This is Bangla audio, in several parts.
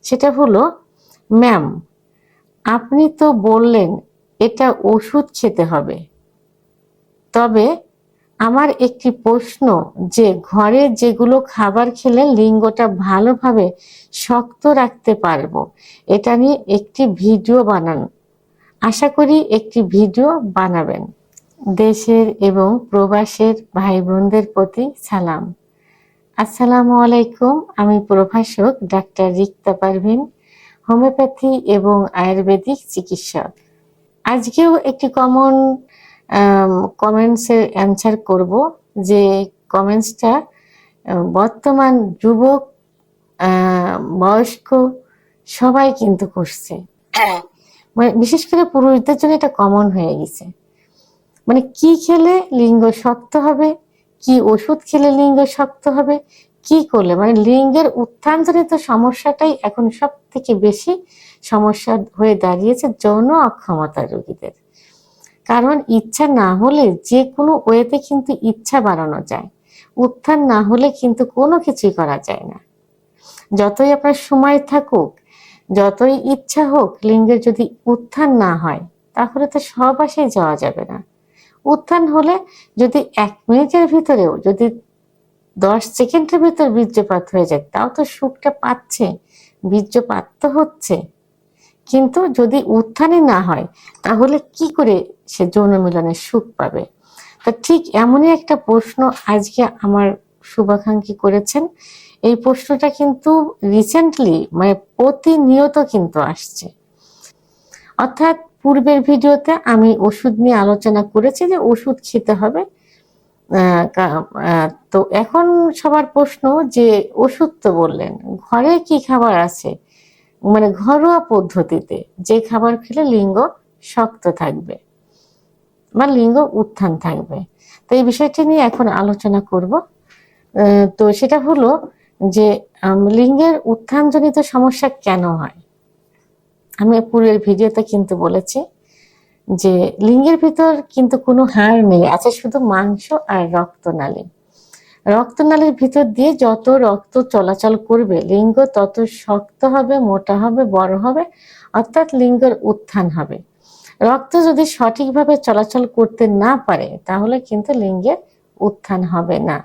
সেটা হলো, ম্যাম আপনি তো বললেন এটা ওষুধ খেতে হবে, তবে আমার একটি প্রশ্ন, যে ঘরে যেগুলো খাবার খেলে লিঙ্গটা ভালোভাবে শক্ত রাখতে পারবো, এটা নিয়ে একটি ভিডিও বানান। আশা করি একটি ভিডিও বানাবেন। দেশের এবং প্রবাসের ভাই বোনদের প্রতি সালাম। আসসালামু আলাইকুম। আমি প্রভাষক ডাক্তার রিক্তা পারভিন, হোমিওপ্যাথি এবং আয়ুর্বেদিক চিকিৎসক। আজকেও একটি কমন কমেন্টসের অ্যান্সার করব, যে কমেন্টসটা বর্তমান যুবক, বয়স্ক সবাই কিন্তু করছে। মানে বিশেষ করে পুরুষদের জন্য এটা কমন হয়ে গেছে। মানে কি খেলে লিঙ্গ শক্ত হবে, কি ওষুধ খেলে লিঙ্গ শক্ত হবে, কি করলে, মানে লিঙ্গের উত্থানজনিত সমস্যাটাই এখন সব থেকে বেশি সমস্যা হয়ে দাঁড়িয়েছে যৌন অক্ষমতার রোগীদের। কারণ ইচ্ছা না হলে যে কোনো ওয়েতে কিন্তু ইচ্ছা বাড়ানো যায়, উত্থান না হলে কিন্তু কোনো কিছুই করা যায় না। যতই আপনার সময় থাকুক, যতই ইচ্ছা হোক, লিঙ্গের যদি উত্থান না হয় তাহলে তো সব আশায় যাওয়া যাবে না। উত্থান হলে যদি 1 মিনিটের ভিতরেও, যদি 10 সেকেন্ডের ভিতর বীর্যপাত হয়ে যায়, তাও তো সুখটা পাচ্ছে, বীর্যপাত তো হচ্ছে। কিন্তু যদি উত্থানই না হয় তাহলে কি করে সে যৌন মিলনের সুখ পাবে? তা ঠিক এমনই একটা প্রশ্ন আজকে আমার শুভাকাঙ্ক্ষী করেছেন। এই প্রশ্নটা কিন্তু রিসেন্টলি, মানে প্রতিনিয়ত কিন্তু আসছে। অর্থাৎ পূর্বের ভিডিওতে আমি ওষুধ নিয়ে আলোচনা করেছি যে ওষুধ খেতে হবে। তো এখন সবার প্রশ্ন, যে ওষুধ তো বললেন, ঘরে কি খাবার আছে, মানে ঘরোয়া পদ্ধতিতে যে খাবার খেলে লিঙ্গ শক্ত থাকবে বা লিঙ্গ উত্থান থাকবে। তো এই বিষয়টি নিয়ে এখন আলোচনা করব। তো সেটা হলো যে লিঙ্গের উত্থানজনিত সমস্যা কেন হয়। আমি পূর্বের ভিডিওতে কিন্তু বলেছি যে লিঙ্গের ভিতর কিন্তু কোনো হাড় নেই, আছে শুধু মাংস আর রক্তনালী। রক্তনালীর ভিতর দিয়ে যত রক্ত চলাচল করবে, লিঙ্গ তত শক্ত হবে, মোটা হবে, বড় হবে, অর্থাৎ লিঙ্গের উত্থান হবে। রক্ত যদি সঠিকভাবে চলাচল করতে না পারে তাহলে কিন্তু লিঙ্গের উত্থান হবে না।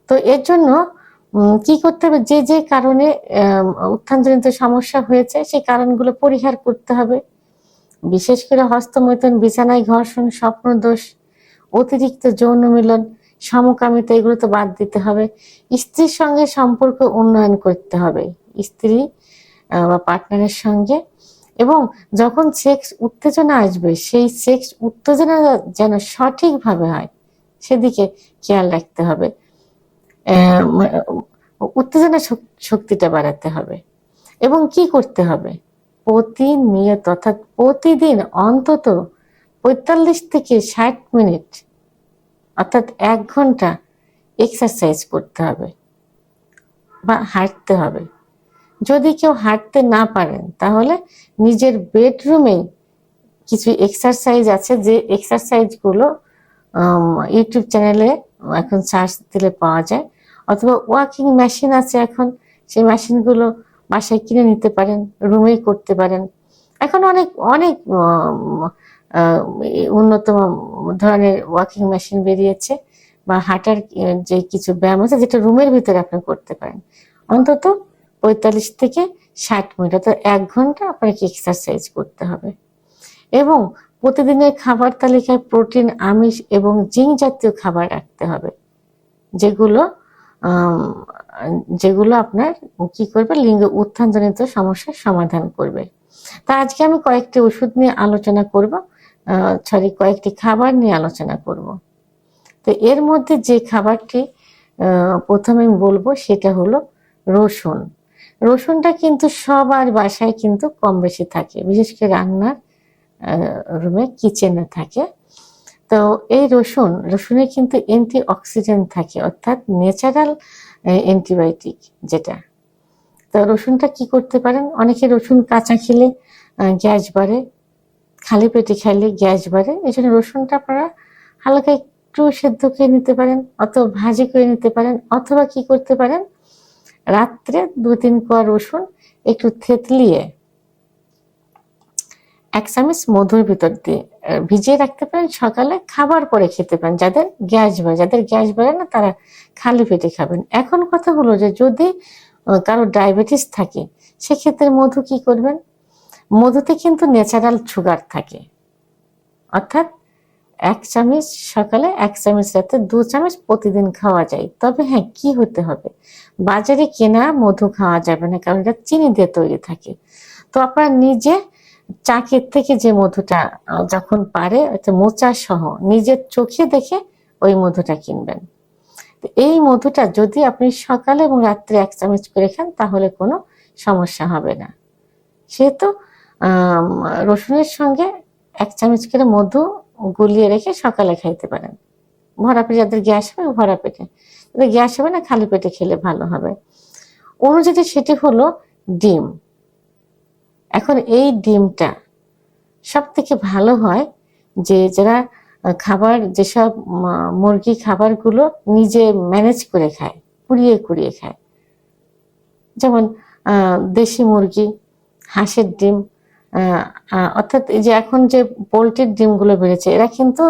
তো এর জন্য কি করতে হবে, যে যে কারণে উত্থানজনিত সমস্যা হয়েছে সেই কারণগুলো পরিহার করতে হবে। বিশেষ করে হস্তমৈথুন, বিছানায় ঘর্ষণ, স্বপ্নদোষ, অতিরিক্ত যৌন মিলন, সমকামিতা, এগুলো তো বাদ দিতে হবে। স্ত্রীর সঙ্গে সম্পর্ক উন্নয়ন করতে হবে, স্ত্রী বা পার্টনারের সঙ্গে। এবং যখন সেক্স উত্তেজনা আসবে, সেই সেক্স উত্তেজনা যেন সঠিকভাবে হয় সেদিকে খেয়াল রাখতে হবে। উত্তেজনা শক্তিটা বাড়াতে হবে। এবং কি করতে হবে, প্রতিনিয়ত অর্থাৎ প্রতিদিন অন্তত 45 থেকে 60 মিনিট অর্থাৎ 1 ঘন্টা এক্সারসাইজ করতে হবে বা হাঁটতে হবে। যদি কেউ হাঁটতে না পারেন তাহলে নিজের বেডরুমে কিছু এক্সারসাইজ আছে, যে এক্সারসাইজগুলো ইউটিউব চ্যানেলে এখন সার্চ দিলে পাওয়া যায়, অথবা ওয়াকিং মেশিন আছে এখন, সেই মেশিনগুলো বাসায় কিনে নিতে পারেন, রুমেই করতে পারেন। এখন অনেক অনেক উন্নত ধরনের ওয়াকিং মেশিন বেরিয়েছে, বা হাঁটার যে কিছু ব্যায়াম আছে যেটা রুমের ভিতরে আপনি করতে পারেন। অন্তত 45 থেকে 60 মিনিট অর্থাৎ 1 ঘন্টা আপনাকে এক্সারসাইজ করতে হবে। এবং প্রতিদিনের খাবার তালিকায় প্রোটিন, আমিষ এবং জিঙ্ক জাতীয় খাবার রাখতে হবে, যেগুলো যেগুলো আপনার কি করবে, লিঙ্গ উত্থানজনিত সমস্যার সমাধান করবে। তা আজকে আমি কয়েকটি ওষুধ নিয়ে আলোচনা করব, কয়েকটি খাবার নিয়ে আলোচনা করব। তো এর মধ্যে যে খাবারটি প্রথমে আমি বলবো সেটা হলো রসুন। রসুনটা কিন্তু সবার বাসায় কিন্তু কম বেশি থাকে, বিশেষ করে রান্নার রুমে, কিচেনে থাকে। তো এই রসুনে কিন্তু অ্যান্টি অক্সিডেন্ট থাকে, অর্থাৎ ন্যাচারাল অ্যান্টিবায়োটিক যেটা। তো রসুনটা কি করতে পারেন, অনেকে রসুন কাঁচা খেলে গ্যাস বাড়ে, খালি পেটে খাইলে গ্যাস বাড়ে। এই জন্য রসুনটা আপনারা হালকা একটু সেদ্ধ করে নিতে পারেন, অথবা ভাজি করে নিতে পারেন, অথবা কি করতে পারেন, রাত্রে 2-3 কোয়া রসুন একটু থেতলিয়ে 1 চামচ মধুর ভিতর দিয়ে ভিজিয়ে রাখতে পারেন, সকালে খাবার পরে খেতে পারেন। যাদের গ্যাস বাড়ে না তারা খালি পেটে খাবেন। এখন কথা হলো যে যদি কারো ডায়াবেটিস থাকে সেক্ষেত্রে মধু কি করবেন? মধুতে কিন্তু ন্যাচারাল সুগার থাকে, অর্থাৎ 1 চামচ সকালে 1 চামচ রাতে 2 চামচ প্রতিদিন খাওয়া যায়। তবে হ্যাঁ, কি হতে হবে, বাজারে কেনা মধু খাওয়া যাবে না, কারণ এটা চিনি দিয়ে তৈরি থাকে। তো আপনারা নিজে চাকের থেকে যে মধুটা যখন পারে মোচা সহ নিজের চোখে দেখে ওই মধুটা কিনবেন। এই মধুটা যদি আপনি সকালে এবং রাত্রে 1 চামচ করে খান তাহলে কোনো সমস্যা হবে না। সেহেতু রসুনের সঙ্গে 1 চামচ করে মধু গুলিয়ে রেখে সকালে খাইতে পারেন। ভরা পেটে, যাদের গ্যাস হবে ভরা পেটে, যাদের গ্যাস হবে না খালি পেটে খেলে ভালো হবে। অনুযায়ী সেটি হলো ডিম। এখন এই ডিমটা সব থেকে ভালো হয় যে যারা খাবার, যেসব মুরগি খাবারগুলো নিজে ম্যানেজ করে খায়, কুড়িয়ে খায়, যেমন দেশি মুরগি, হাঁসের ডিম, অর্থাৎ এই যে এখন যে পোলট্রির ডিমগুলো বেড়েছে, এরা কিন্তু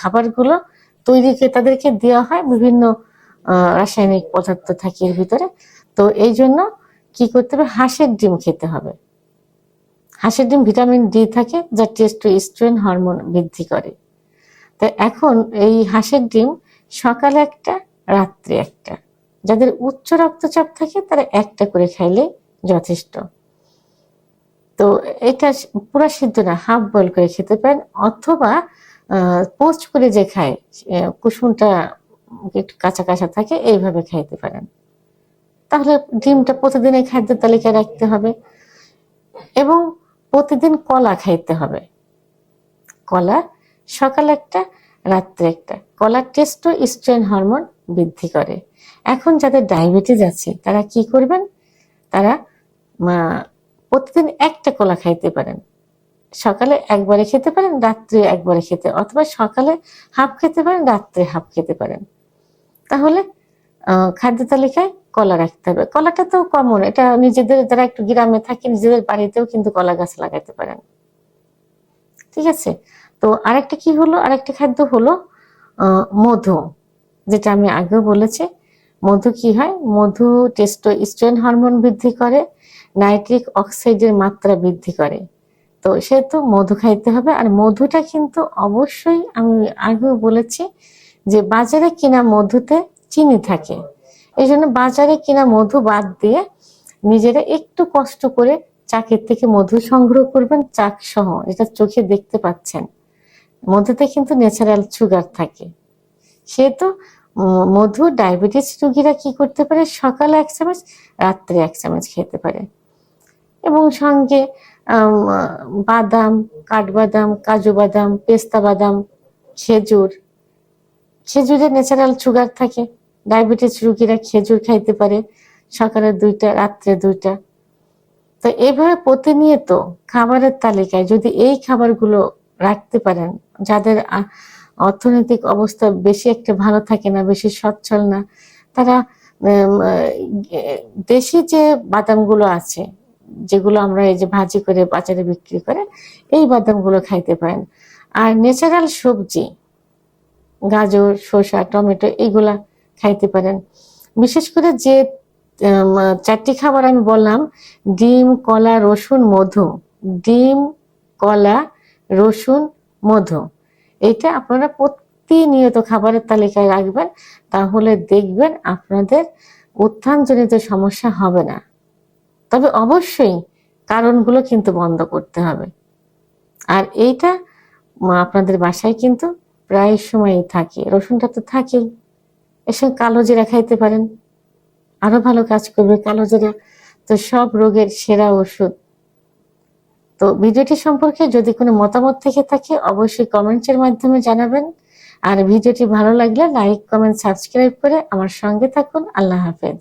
খাবারগুলো তৈরি করে তাদেরকে দেওয়া হয়, বিভিন্ন রাসায়নিক পদার্থ থাকে এর ভিতরে। তো এই জন্য কি করতে হবে, হাঁসের ডিম খেতে হবে। হাঁসের ডিম ভিটামিন ডি থাকে, যা টেস্টোস্টেরন হরমোন বৃদ্ধি করে। তো এখন এই হাঁসের ডিম সকালে একটা, রাত্রে একটা, যাদের উচ্চ রক্তচাপ থাকে তারা একটা করে খাইলে যথেষ্ট। তো এটা পুরা সিদ্ধ না, হাফ বয়েল করে খেতে পারেন, অথবা পোস্ট করে যে খায়, কুসুমটা একটু কাঁচা কাঁচা থাকে, এইভাবে খাইতে পারেন। তাহলে ডিমটা প্রতিদিনের খাদ্য তালিকায় রাখতে হবে। এবং প্রতিদিন কলা খাইতে হবে। কলা সকালে একটা, রাত্রে একটা। কলা টেস্টোস্টেরন হরমোন বৃদ্ধি করে। এখন যাদের ডায়াবেটিস আছে তারা কি করবেন, তারা প্রতিদিন একটা কলা খাইতে পারেন। সকালে একবারে খেতে পারেন, রাত্রে একবারে খেতে, অথবা সকালে হাফ খেতে পারেন, রাত্রে হাফ খেতে পারেন। তাহলে খাদ্য তালিকায় কলা রাখতে হবে। কলাটা তো কমন, এটা নিজেদের যারা একটু গ্রামে থাকে নিজেদের বাড়িতেও কিন্তু কলা গাছ লাগাতে পারেন। ঠিক আছে। তো আরেকটা কি হলো, আরেকটা খাদ্য হলো মধু, যেটা আমি আগেও বলেছি। মধু কি হয়, মধু টেস্টোস্টেরন হরমোন বৃদ্ধি করে, নাইট্রিক অক্সাইডের মাত্রা বৃদ্ধি করে। তো সেহেতু মধু খাইতে হবে। আর মধুটা কিন্তু অবশ্যই, আমি আগেও বলেছি যে বাজারে কিনা মধুতে চিনি থাকে, এই জন্য বাজারে কিনা মধু বাদ দিয়ে নিজেরা একটু কষ্ট করে চাকের থেকে মধু সংগ্রহ করবেন, চাক সহ, যেটা চোখে দেখতে পাচ্ছেন। মধুতে কিন্তু ন্যাচারাল সুগার থাকে। সেহেতু মধু ডায়াবেটিস রোগীরা কি করতে পারে, সকালে 1 চামচ, রাত্রে 1 চামচ খেতে পারে। এবং সঙ্গে বাদাম, কাঠবাদাম, কাজু বাদাম, পেস্তা বাদাম, খেজুরে ন্যাচারাল সুগার থাকে। ডায়াবেটিস রোগীরা খেজুর খাইতে পারে, সকালে 2টা, রাত্রে 2টা। তো এইভাবে প্রতিনিয়ত খাবারের তালিকায় যদি এই খাবারগুলো রাখতে পারেন, যাদের অর্থনৈতিক অবস্থা বেশি একটা ভালো থাকে না, বেশি সচ্ছল না, তারা দেশি যে বাদামগুলো আছে, যেগুলো আমরা এই যে ভাজি করে বাজারে বিক্রি করে, এই বাদামগুলো খাইতে পারেন। আর ন্যাচারাল সবজি, গাজর, শসা, টমেটো, এইগুলা খাইতে পারেন। বিশেষ করে যে 4টি খাবার আমি বললাম, ডিম, কলা, রসুন, মধু, ডিম, কলা, রসুন, মধু, এটা আপনারা প্রতিনিয়ত খাবারের তালিকায় রাখবেন। তাহলে দেখবেন আপনাদের উত্থানজনিত সমস্যা হবে না। তবে অবশ্যই কারণগুলো কিন্তু বন্ধ করতে হবে। আর এইটা আপনাদের বাসায় কিন্তু প্রায় সময়ই থাকে, রসুনটা তো থাকেই। এর সঙ্গে কালো জিরা খাইতে পারেন, আরো ভালো কাজ করবে কালো জিরা, তো সব রোগের সেরা ওষুধ। তো ভিডিওটি সম্পর্কে যদি কোনো মতামত থেকে থাকে অবশ্যই কমেন্টের মাধ্যমে জানাবেন। আর ভিডিওটি ভালো লাগলে লাইক, কমেন্ট, সাবস্ক্রাইব করে আমার সঙ্গে থাকুন। আল্লাহ হাফেজ।